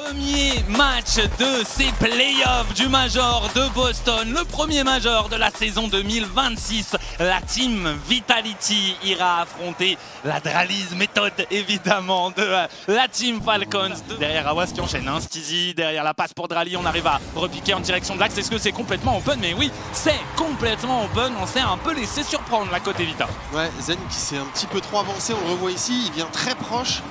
Premier match de ces playoffs du Major de Boston, le premier Major de la saison 2026. La team Vitality ira affronter la Draliz méthode évidemment de la team Falcons. Derrière Awas qui enchaîne, hein, Steezy, derrière la passe pour Drali, on arrive à repiquer en direction de l'axe. Est-ce que c'est complètement open? Mais oui, c'est complètement open, on s'est un peu laissé surprendre la côté Vita. Ouais, Zen qui s'est un petit peu trop avancé, on le revoit ici, il vient très proche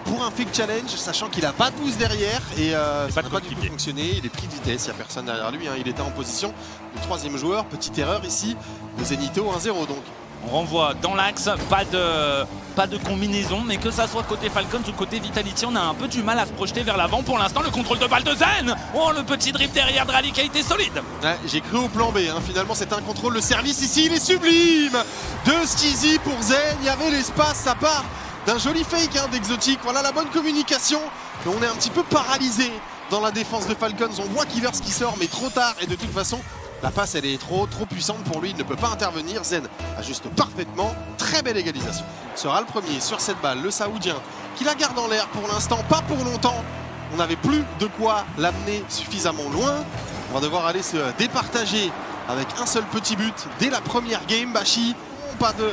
pour un fake challenge, sachant qu'il a pas de boost derrière et ça n'a pas du tout fonctionné. Il est pris de vitesse, il n'y a personne derrière lui, hein. Il était en position de troisième joueur. Petite erreur ici de Zenito, 1-0 donc. On renvoie dans l'axe, pas de combinaison, mais que ça soit côté Falcons ou côté Vitality, on a un peu du mal à se projeter vers l'avant. Pour l'instant, le contrôle de balle de Zen. Oh, le petit drip derrière Drali qui a été solide. Ouais, j'ai cru au plan B, hein. Finalement c'est un contrôle. Le service ici, il est sublime de Steezy pour Zen. Il y avait l'espace, ça part d'un joli fake, hein, d'Exotic. Voilà la bonne communication. Mais on est un petit peu paralysé dans la défense de Falcons. On voit Killers qui sort, mais trop tard. Et de toute façon, la passe, elle est trop puissante pour lui. Il ne peut pas intervenir. Zen ajuste parfaitement. Très belle égalisation. Sera le premier sur cette balle. Le Saoudien qui la garde en l'air pour l'instant. Pas pour longtemps. On n'avait plus de quoi l'amener suffisamment loin. On va devoir aller se départager avec un seul petit but dès la première game. Bashi, pas de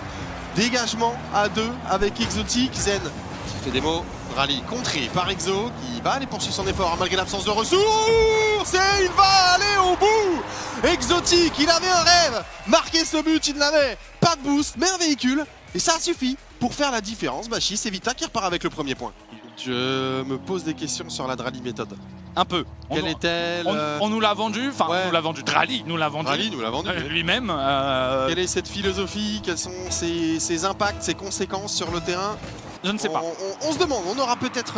dégagement à deux avec Exotic. Zen qui fait des mots. Drali contré par Exo qui va aller poursuivre son effort malgré l'absence de ressources et il va aller au bout. Exotic, il avait un rêve, marquer ce but, il n'avait pas de boost mais un véhicule et ça suffit pour faire la différence. Bashi, c'est Vita qui repart avec le premier point. Je me pose des questions sur la Drali méthode. Un peu. Quelle est-elle? On nous l'a vendu, enfin ouais. On nous l'a vendu, Drali nous l'a vendu. Drali nous l'a vendu. Lui-même. Quelle est cette philosophie? Quels sont ses impacts, ses conséquences sur le terrain? Je ne sais pas. On se demande, on aura peut-être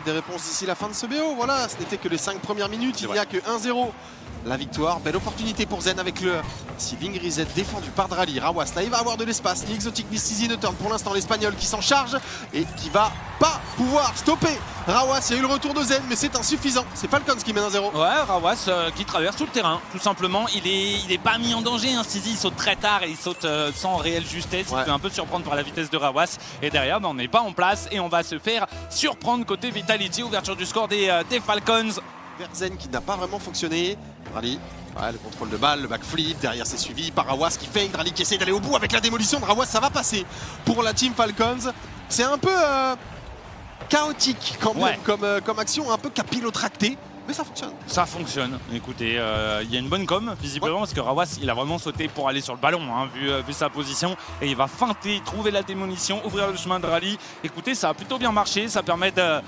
des réponses d'ici la fin de ce BO. Voilà, ce n'était que les 5 premières minutes, il n'y a que 1-0. La victoire, belle opportunité pour Zen avec le ceiling reset défendu par Drali. Rawas n'arrive à avoir de l'espace, ni Exotic ni Steezy ne turn. Pour l'instant, l'Espagnol qui s'en charge et qui va pas pouvoir stopper Rawas. Il y a eu le retour de Zen, mais c'est insuffisant. C'est Falcons qui mène 1-0. Ouais, Rawas qui traverse tout le terrain, tout simplement. Il est pas mis en danger. Hein. Steezy il saute très tard et il saute sans réelle justesse. Il peut un peu surprendre par la vitesse de Rawas. Et derrière, on n'est pas en place et on va se faire surprendre côté Vitality. Ouverture du score des Falcons. Zen qui n'a pas vraiment fonctionné. Drali, ouais, le contrôle de balle, le backflip, derrière c'est suivi par Rawas qui fake, Drali qui essaie d'aller au bout avec la démolition de Rawas, ça va passer pour la team Falcons. C'est un peu chaotique quand même, comme action, un peu capillotracté, mais ça fonctionne. Ça fonctionne, écoutez, il y a une bonne com visiblement parce que Rawas il a vraiment sauté pour aller sur le ballon, hein, vu sa position, et il va feinter, trouver la démolition, ouvrir le chemin de Drali. Écoutez, ça a plutôt bien marché, ça permet de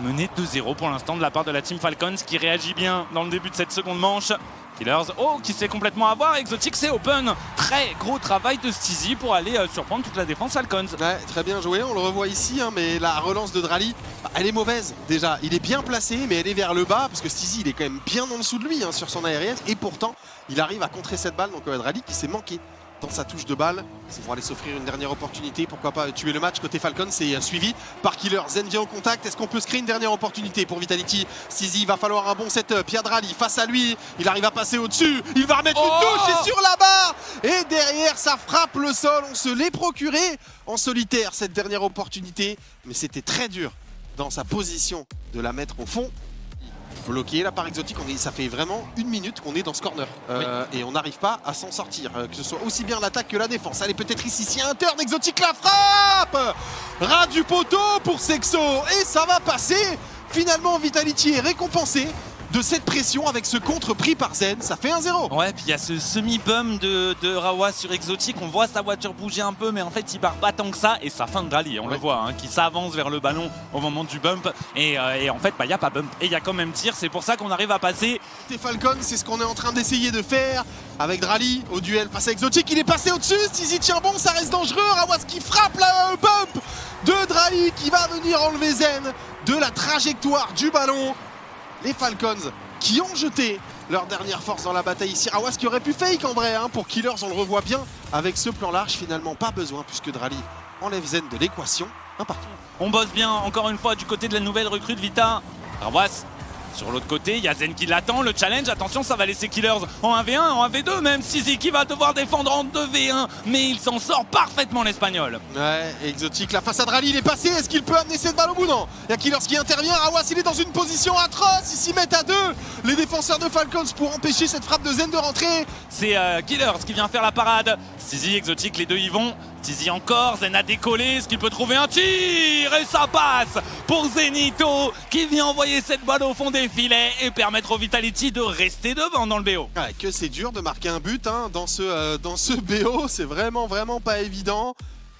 mener 2-0 pour l'instant de la part de la team Falcons qui réagit bien dans le début de cette seconde manche. Killers, qui se fait complètement avoir. Exotic, c'est open. Très gros travail de Steezy pour aller surprendre toute la défense Falcons. Ouais, très bien joué, on le revoit ici, hein, mais la relance de Drali, elle est mauvaise déjà. Il est bien placé, mais elle est vers le bas parce que Steezy, il est quand même bien en dessous de lui, hein, sur son aérienne, et pourtant, il arrive à contrer cette balle. Donc Drali qui s'est manqué dans sa touche de balle, c'est pour aller s'offrir une dernière opportunité, pourquoi pas tuer le match. Côté Falcon, c'est suivi par Killer. Zen vient au contact, est-ce qu'on peut se créer une dernière opportunité pour Vitality? Steezy, il va falloir un bon setup. Drali face à lui, il arrive à passer au-dessus, il va remettre une touche et sur la barre, et derrière ça frappe le sol. On se l'est procuré en solitaire cette dernière opportunité, mais c'était très dur dans sa position de la mettre au fond. Bloqué là par Exotic, ça fait vraiment 1 minute qu'on est dans ce corner et on n'arrive pas à s'en sortir, que ce soit aussi bien l'attaque que la défense. Allez, peut-être ici, s'il y a un turn, Exotic la frappe, ras du poteau pour Sexo et ça va passer. Finalement Vitality est récompensé de cette pression avec ce contre pris par Zen, ça fait 1-0. Ouais, puis il y a ce semi-bump de Rawas sur Exotic, on voit sa voiture bouger un peu, mais en fait il part pas tant que ça, et ça fin de Drali, on le voit, hein, qui s'avance vers le ballon au moment du bump, et en fait il n'y a pas bump, et il y a quand même tir, c'est pour ça qu'on arrive à passer. Et Falcon, c'est ce qu'on est en train d'essayer de faire avec Drali au duel face à Exotic, il est passé au-dessus, Steezy tient bon, ça reste dangereux, Rawas qui frappe la bump de Drali qui va venir enlever Zen de la trajectoire du ballon. Les Falcons qui ont jeté leur dernière force dans la bataille ici. Rawas qui aurait pu fake en vrai, hein, pour Killers, on le revoit bien avec ce plan large. Finalement pas besoin puisque Drali enlève Zen de l'équation. Un partout. On bosse bien encore une fois du côté de la nouvelle recrue de Vita. Rawas Sur l'autre côté, il y a Zen qui l'attend, le challenge, attention, ça va laisser Killers en 1v1, en 1v2 même. Sizi qui va devoir défendre en 2v1, mais il s'en sort parfaitement l'Espagnol. Ouais, Exotic, la façade rallye, il est passé, est-ce qu'il peut amener cette balle au bout? Non, il y a Killers qui intervient, Rawas il est dans une position atroce, ils s'y mettent à deux, les défenseurs de Falcons pour empêcher cette frappe de Zen de rentrer. C'est Killers qui vient faire la parade, Sizi, Exotic, les deux y vont. Tizi encore, Zen a décollé, est-ce qu'il peut trouver un tir? Et ça passe pour Zenito qui vient envoyer cette balle au fond des filets et permettre au Vitality de rester devant dans le BO. Ouais, que c'est dur de marquer un but hein, dans ce BO, c'est vraiment pas évident.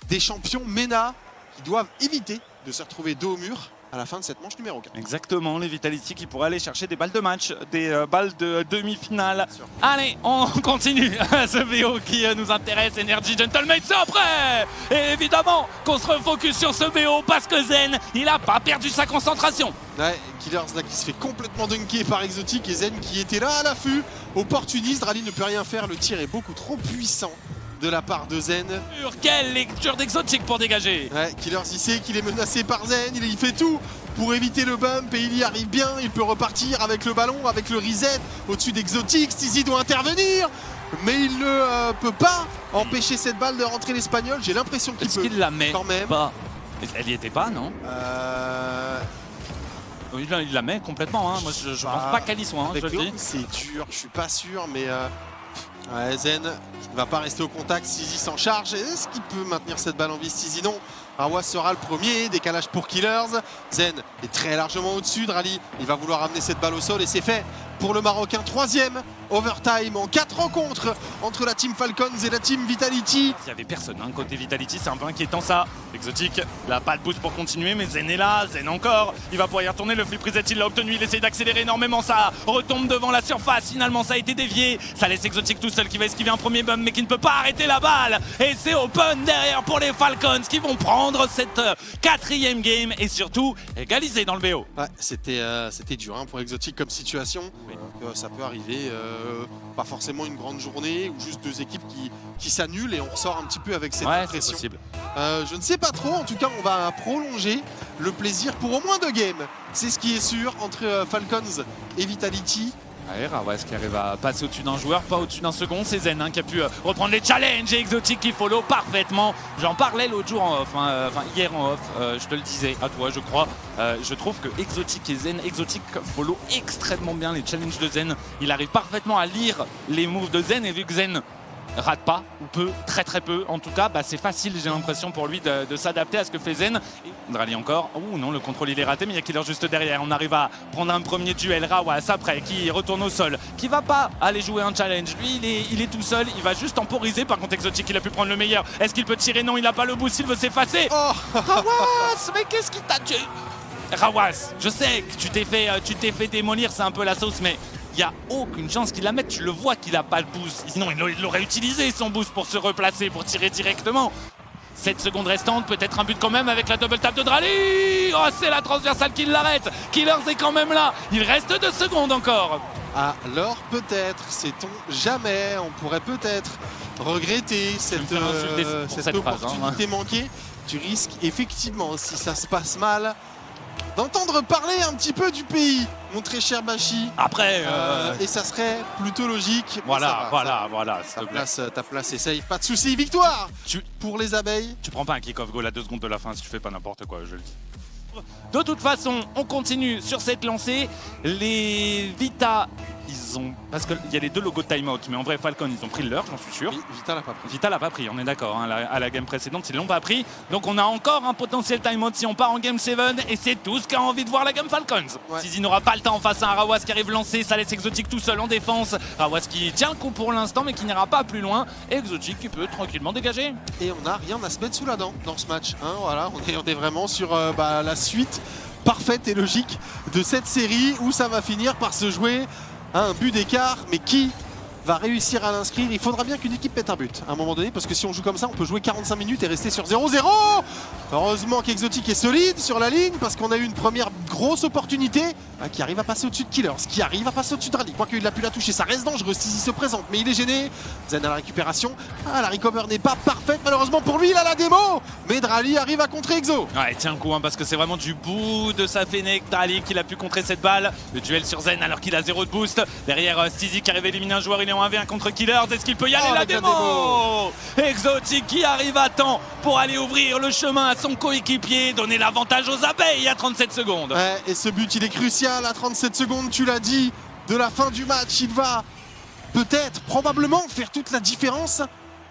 Des champions MENA qui doivent éviter de se retrouver dos au mur à la fin de cette manche numéro 4. Exactement, les Vitality qui pourraient aller chercher des balles de match, des balles de demi-finale. Allez, on continue ce BO qui nous intéresse, Energy Gentleman, c'est après. Et évidemment qu'on se refocus sur ce BO parce que Zen, il a pas perdu sa concentration. Ouais, Killers là qui se fait complètement dunker par Exotic et Zen qui était là à l'affût, opportuniste, Rally ne peut rien faire, le tir est beaucoup trop puissant de la part de Zen. Quelle lecture d'Exotic pour dégager. Ouais, Killers il sait qu'il est menacé par Zen, il fait tout pour éviter le bump et il y arrive bien, il peut repartir avec le ballon, avec le reset au-dessus d'Exotic, Tizi doit intervenir mais il ne peut pas empêcher cette balle de rentrer l'Espagnol, j'ai l'impression qu'il peut. Est-ce qu'il la met quand même pas? Elle y était pas, non? Oui, il la met complètement, hein. Moi je pense pas qu'elle y soit, hein, je le dis. C'est dur, je suis pas sûr mais ouais, Zen ne va pas rester au contact, Sizi s'en charge. Est-ce qu'il peut maintenir cette balle en vie? Sizi non. Rawas sera le premier, décalage pour Killers. Zen est très largement au-dessus de Rally. Il va vouloir amener cette balle au sol et c'est fait pour le Marocain. Troisième overtime en 4 rencontres entre la team Falcons et la team Vitality. Il n'y avait personne, hein, côté Vitality, c'est un peu inquiétant ça. Exotic, il n'a pas de boost pour continuer, mais Zen est là, Zen encore. Il va pouvoir y retourner, le flip reset, il l'a obtenu, il essaie d'accélérer énormément, ça retombe devant la surface. Finalement, ça a été dévié. Ça laisse Exotic tout seul qui va esquiver un premier bump, mais qui ne peut pas arrêter la balle. Et c'est open derrière pour les Falcons qui vont prendre cette 4e game et surtout égaliser dans le BO. Ouais, c'était dur hein, pour Exotic comme situation. Oui. Ça peut arriver, pas forcément une grande journée ou juste deux équipes qui s'annulent et on ressort un petit peu avec cette impression. Je ne sais pas trop, en tout cas on va prolonger le plaisir pour au moins 2 games. C'est ce qui est sûr entre Falcons et Vitality. Ouais, Rawas qui arrive à passer au-dessus d'un joueur, pas au-dessus d'un second. C'est Zen hein, qui a pu reprendre les challenges et Exotic qui follow parfaitement. J'en parlais l'autre jour en off, hier en off, je te le disais à toi je crois. Je trouve que Exotic et Zen, Exotic follow extrêmement bien les challenges de Zen. Il arrive parfaitement à lire les moves de Zen et vu que Zen rate pas, ou peu, très peu en tout cas, bah, c'est facile j'ai l'impression pour lui de s'adapter à ce que fait Zen. Rally encore, ouh non le contrôle il est raté mais il y a Killer juste derrière, on arrive à prendre un premier duel, Rawas après qui retourne au sol, qui va pas aller jouer un challenge, lui il est tout seul, il va juste temporiser, par contre Exotic il a pu prendre le meilleur, est-ce qu'il peut tirer? Non il a pas le boost, il veut s'effacer. Oh Rawas, mais qu'est-ce qui t'a tué? Rawas, je sais que tu t'es fait démolir, c'est un peu la sauce mais il n'y a aucune chance qu'il la mette, tu le vois qu'il n'a pas le boost, sinon il l'aurait utilisé son boost pour se replacer, pour tirer directement. 7 secondes restantes, peut-être un but quand même avec la double tap de Drali. Oh c'est la transversale qui l'arrête, Killers est quand même là, il reste 2 secondes encore. Alors peut-être, sait-on jamais, on pourrait peut-être regretter cette opportunité manquée. Tu risques effectivement, si ça se passe mal, d'entendre parler un petit peu du pays, mon très cher Bashi. Après, et ça serait plutôt logique. Voilà. Ta place est safe, pas de soucis. Victoire pour les abeilles. Tu prends pas un kick-off goal à 2 secondes de la fin si tu fais pas n'importe quoi, je le dis. De toute façon, on continue sur cette lancée. Les Vita, parce qu'il y a les 2 logos de timeout, mais en vrai Falcon ils ont pris le leur, j'en suis sûr. Oui, Vita l'a pas pris. Vita l'a pas pris, on est d'accord, hein, à la game précédente ils l'ont pas pris. Donc on a encore un potentiel timeout si on part en game 7 et c'est tout ce qu'a envie de voir la game Falcons. Ouais. Sizi n'aura pas le temps face à un Rawas qui arrive lancé, ça laisse Exotic tout seul en défense. Rawas qui tient le coup pour l'instant mais qui n'ira pas plus loin. Et Exotic qui peut tranquillement dégager. Et on n'a rien à se mettre sous la dent dans ce match. Hein, voilà, on est vraiment sur la suite parfaite et logique de cette série où ça va finir par se jouer à un but d'écart, mais qui va réussir à l'inscrire. Il faudra bien qu'une équipe mette un but à un moment donné, parce que si on joue comme ça, on peut jouer 45 minutes et rester sur 0-0. Heureusement qu'Exotic est solide sur la ligne, parce qu'on a eu une première grosse opportunité qui arrive à passer au-dessus de Killers, qui arrive à passer au-dessus de Drali. Quoique il a pu la toucher, ça reste dangereux. Stizy se présente, mais il est gêné. Zen à la récupération. La recover n'est pas parfaite, malheureusement pour lui, il a la démo. Mais Drali arrive à contrer Exo. Ouais, tiens le coup, parce que c'est vraiment du bout de sa Fennec Drali qu'il a pu contrer cette balle. Le duel sur Zen alors qu'il a 0 de boost. Derrière Stizy qui arrive à éliminer un joueur, il est en 1v1 contre Killers. Est-ce qu'il peut y aller? La démo. Exotic qui arrive à temps pour aller ouvrir le chemin à son coéquipier, donner l'avantage aux abeilles à 37 secondes. Ouais, et ce but il est crucial à 37 secondes, tu l'as dit, de la fin du match. Il va peut-être, probablement faire toute la différence.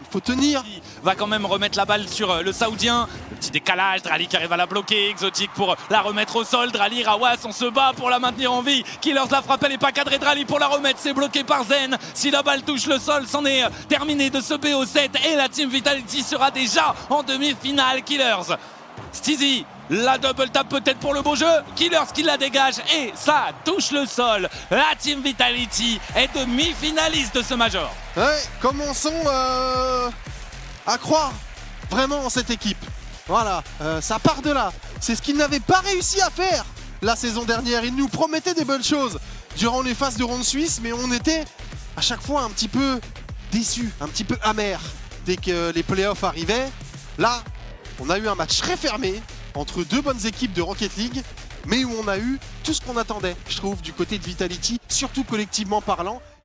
Il faut tenir. Il va quand même remettre la balle sur le Saoudien. Le petit décalage, Drali qui arrive à la bloquer. Exotic pour la remettre au sol. Drali, Rawas, on se bat pour la maintenir en vie. Killers la frappe, elle n'est pas cadrée. Drali pour la remettre, c'est bloqué par Zen. Si la balle touche le sol, c'en est terminé de ce BO7. Et la Team Vitality sera déjà en demi-finale. Killers, Stizy, la double tap peut-être pour le beau jeu. Killers qui la dégage et ça touche le sol. La Team Vitality est demi-finaliste de ce Major. Ouais, commençons à croire vraiment en cette équipe. Voilà, ça part de là. C'est ce qu'ils n'avaient pas réussi à faire la saison dernière. Ils nous promettaient des bonnes choses durant les phases de ronde suisse, mais on était à chaque fois un petit peu déçus, un petit peu amers dès que les playoffs arrivaient. Là, on a eu un match très fermé entre deux bonnes équipes de Rocket League, mais où on a eu tout ce qu'on attendait, je trouve, du côté de Vitality, surtout collectivement parlant.